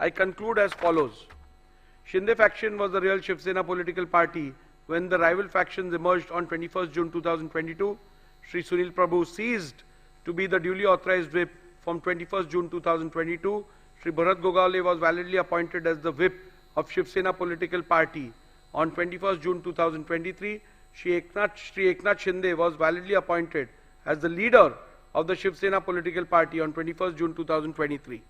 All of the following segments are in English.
I conclude as follows. Shinde-faction was the real Shiv Sena political party when the rival factions emerged on 21st June 2022. Shri Sunil Prabhu ceased to be the duly authorized whip from 21st June 2022. Shri Bharat Gogale was validly appointed as the whip of Shiv Sena political party on 21st June 2023. Shri Eknath Shinde was validly appointed as the leader of the Shiv Sena political party on 21st June 2023.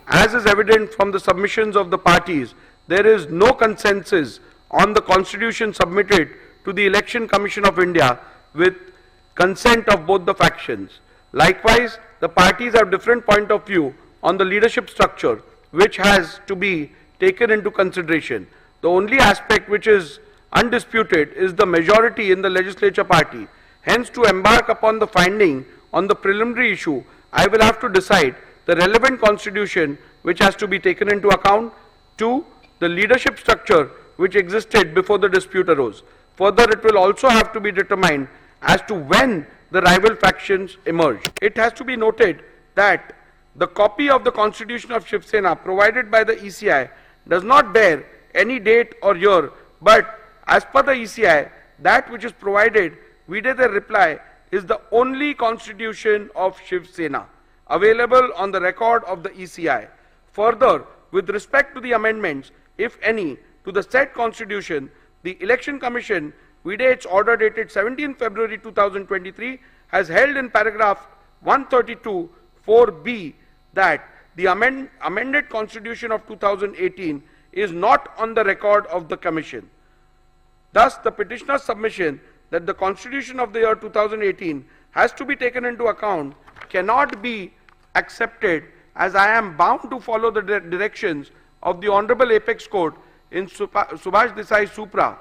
As is evident from the submissions of the parties, there is no consensus on the constitution submitted to the Election Commission of India with consent of both the factions. Likewise, the parties have different point of view on the leadership structure, which has to be taken into consideration. The only aspect which is undisputed is the majority in the legislature party. Hence, to embark upon the finding on the preliminary issue, I will have to decide the relevant constitution which has to be taken into account. 2. The leadership structure which existed before the dispute arose. Further, it will also have to be determined as to when the rival factions emerged. It has to be noted that the copy of the constitution of Shiv Sena provided by the ECI does not bear any date or year, but as per the ECI, that which is provided vide their reply is the only constitution of Shiv Sena available on the record of the ECI. Further, with respect to the amendments, if any, to the said constitution, the Election Commission, vide its order dated 17 February 2023, has held in paragraph 132 4b that the amended constitution of 2018 is not on the record of the Commission. Thus, the petitioner's submission that the constitution of the year 2018 has to be taken into account cannot be accepted, as I am bound to follow the directions of the Honorable Apex Court in Subhash Desai Supra,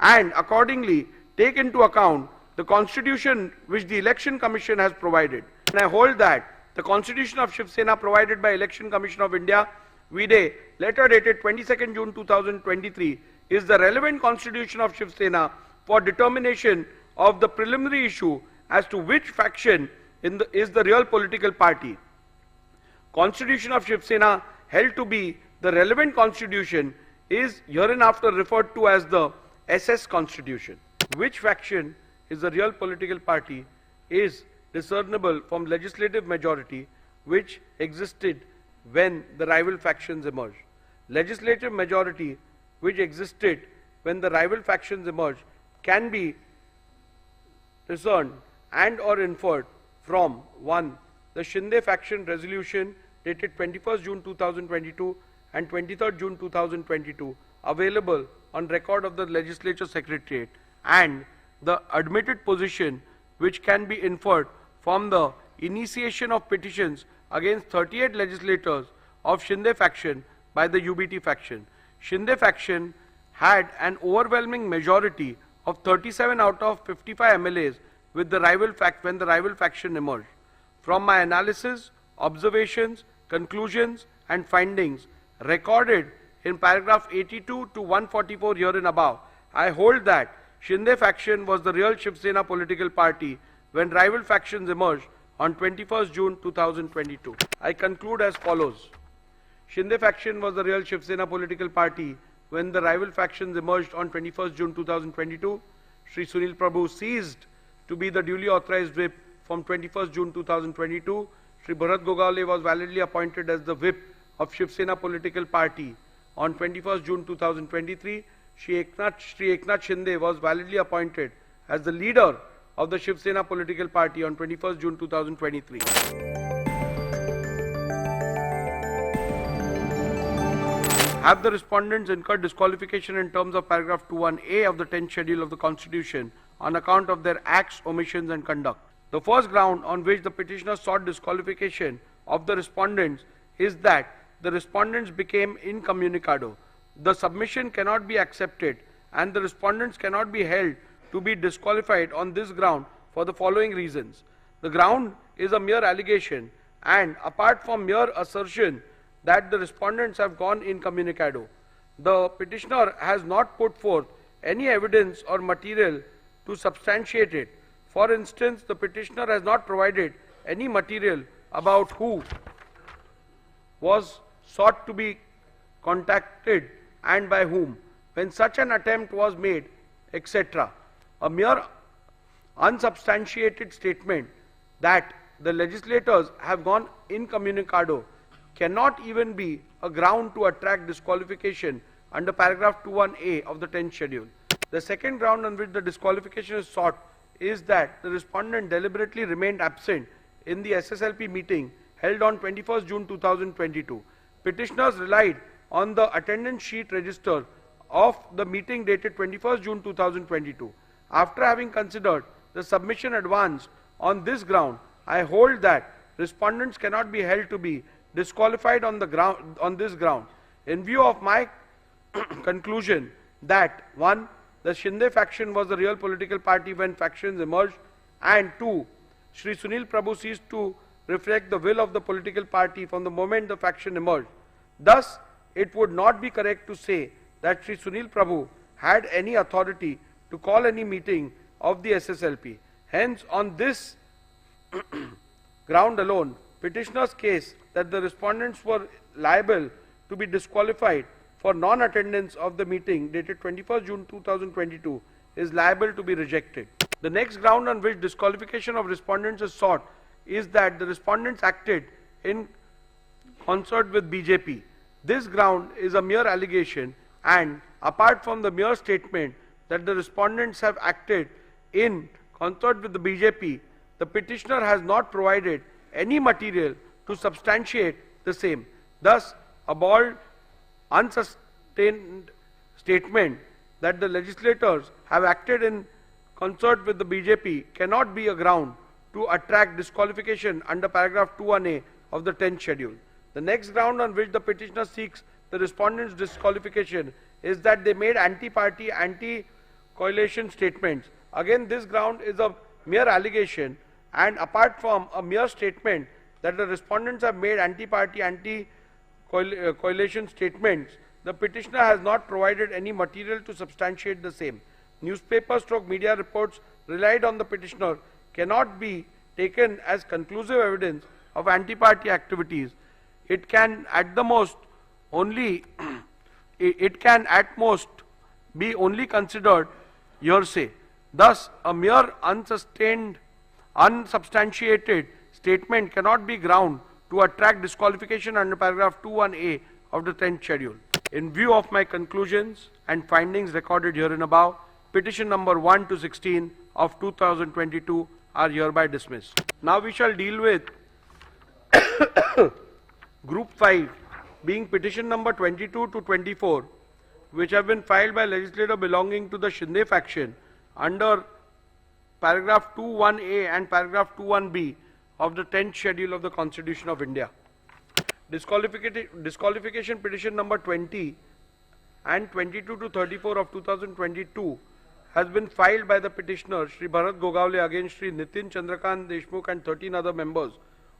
and accordingly take into account the constitution which the Election Commission has provided. And I hold that the constitution of Shiv Sena provided by Election Commission of India, vide letter dated 22nd June 2023, is the relevant constitution of Shiv Sena for determination of the preliminary issue as to which faction is the real political party. Constitution of Shiv Sena held to be the relevant constitution is hereinafter referred to as the SS Constitution. Which faction is the real political party is discernible from legislative majority which existed when the rival factions emerged. Legislative majority which existed when the rival factions emerged can be discerned and or inferred from 1. The Shinde-faction resolution dated 21st June 2022 and 23rd June 2022 available on record of the Legislature Secretariat, and the admitted position which can be inferred from the initiation of petitions against 38 legislators of Shinde-faction by the UBT faction. Shinde-faction had an overwhelming majority of 37 out of 55 MLAs with the when the rival faction emerged. From my analysis, observations, conclusions and findings recorded in paragraph 82 to 144 herein above, I hold that Shinde-faction was the real Shiv Sena political party when rival factions emerged on 21st June 2022. I conclude as follows. Shinde-faction was the real Shiv Sena political party when the rival factions emerged on 21st June 2022. Shri Sunil Prabhu ceased to be the duly authorized whip from 21st June 2022. Shri Bharat Gogale was validly appointed as the whip of Shiv Sena political party on 21st June 2023. Shri Eknath Shinde was validly appointed as the leader of the Shiv Sena political party on 21st June 2023. Have the respondents incurred disqualification in terms of paragraph 21A of the 10th schedule of the Constitution on account of their acts, omissions and conduct? The first ground on which the petitioner sought disqualification of the respondents is that the respondents became incommunicado. The submission cannot be accepted and the respondents cannot be held to be disqualified on this ground for the following reasons. The ground is a mere allegation, and apart from mere assertion that the respondents have gone incommunicado, the petitioner has not put forth any evidence or material to substantiate it. For instance, the petitioner has not provided any material about who was sought to be contacted and by whom, when such an attempt was made, etc. A mere unsubstantiated statement that the legislators have gone incommunicado cannot even be a ground to attract disqualification under paragraph 21A of the 10th schedule. The second ground on which the disqualification is sought is that the respondent deliberately remained absent in the SSLP meeting held on 21st June 2022. Petitioners relied on the attendance sheet register of the meeting dated 21st June 2022. After having considered the submission advanced on this ground, I hold that respondents cannot be held to be disqualified on this ground. In view of my conclusion that 1. The Shinde-faction was the real political party when factions emerged, and 2. Shri Sunil Prabhu ceased to reflect the will of the political party from the moment the faction emerged. Thus, it would not be correct to say that Shri Sunil Prabhu had any authority to call any meeting of the SSLP. Hence, on this ground alone, petitioner's case that the respondents were liable to be disqualified for non-attendance of the meeting dated 21st June 2022 is liable to be rejected. The next ground on which disqualification of respondents is sought is that the respondents acted in concert with BJP. This ground is a mere allegation, and apart from the mere statement that the respondents have acted in concert with the BJP, the petitioner has not provided any material to substantiate the same. Thus, a bald, unsustained statement that the legislators have acted in concert with the BJP cannot be a ground to attract disqualification under paragraph 21A of the 10th schedule. The next ground on which the petitioner seeks the respondents' disqualification is that they made anti-party, anti-coalition statements. Again, this ground is a mere allegation, and apart from a mere statement that the respondents have made anti-party, anti-coalition statements, the petitioner has not provided any material to substantiate the same. Newspaper/media reports relied on the petitioner cannot be taken as conclusive evidence of anti-party activities. It can at the most only be only considered hearsay. Thus, a mere unsubstantiated statement cannot be ground to attract disqualification under paragraph 21A of the 10th schedule. In view of my conclusions and findings recorded herein above, petition number 1 to 16 of 2022 are hereby dismissed. Now we shall deal with Group 5, being petition number 22 to 24, which have been filed by legislator belonging to the Shinde-faction under paragraph 21A and paragraph 21B of the 10th schedule of the Constitution of India. Disqualification petition number 20 and 22 to 34 of 2022 has been filed by the petitioner Shri Bharat Gogawale against Shri Nitin Chandrakant Deshmukh and 13 other members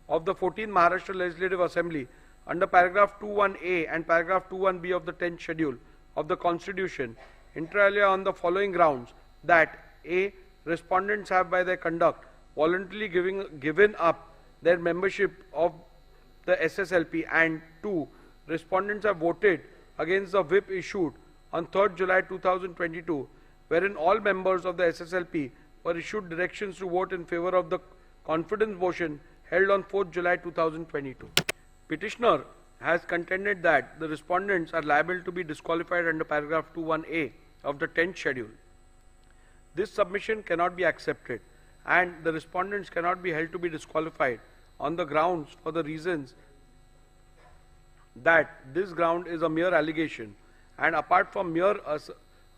of the 14th Maharashtra Legislative Assembly under paragraph 21A and paragraph 21B of the 10th schedule of the Constitution, inter alia on the following grounds: that A. Respondents have by their conduct voluntarily given up their membership of the SSLP, and 2. Respondents have voted against the whip issued on 3rd July 2022, wherein all members of the SSLP were issued directions to vote in favor of the confidence motion held on 4th July 2022. Petitioner has contended that the respondents are liable to be disqualified under paragraph 21A of the 10th schedule. This submission cannot be accepted, and the respondents cannot be held to be disqualified on the grounds for the reasons that this ground is a mere allegation, and apart from mere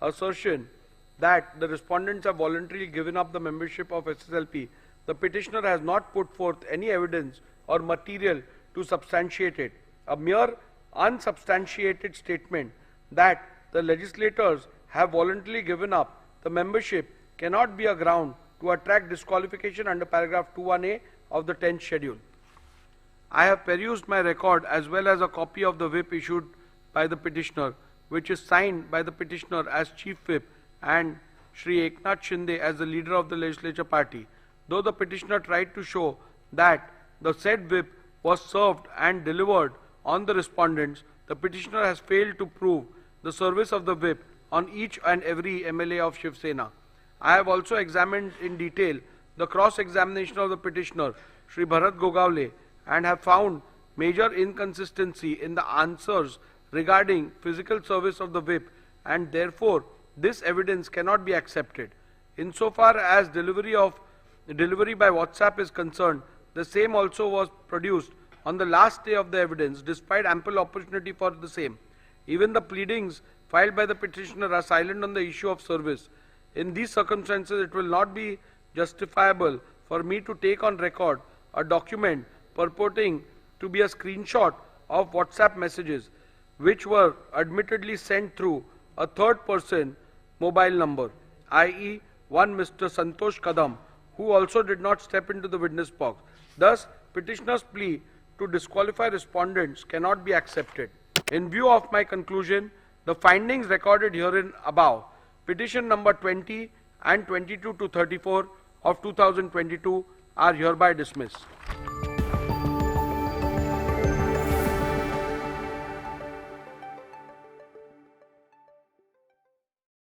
assertion that the respondents have voluntarily given up the membership of SSLP, the petitioner has not put forth any evidence or material to substantiate it. A mere unsubstantiated statement that the legislators have voluntarily given up the membership cannot be a ground to attract disqualification under paragraph 21A of the 10th schedule. I have perused my record as well as a copy of the whip issued by the petitioner, which is signed by the petitioner as Chief Whip and Shri Eknath Shinde as the leader of the legislature party. Though the petitioner tried to show that the said whip was served and delivered on the respondents, the petitioner has failed to prove the service of the whip on each and every MLA of Shiv Sena. I have also examined in detail the cross-examination of the petitioner, Shri Bharat Gogavle, and have found major inconsistency in the answers regarding physical service of the whip, and therefore this evidence cannot be accepted. Insofar as delivery by WhatsApp is concerned, the same also was produced on the last day of the evidence despite ample opportunity for the same. Even the pleadings filed by the petitioner are silent on the issue of service. In these circumstances, it will not be justifiable for me to take on record a document purporting to be a screenshot of WhatsApp messages which were admittedly sent through a third person mobile number, i.e. one Mr. Santosh Kadam, who also did not step into the witness box. Thus, petitioner's plea to disqualify respondents cannot be accepted. In view of my conclusion, the findings recorded herein above, petition number 20 and 22 to 34 of 2022 are hereby dismissed.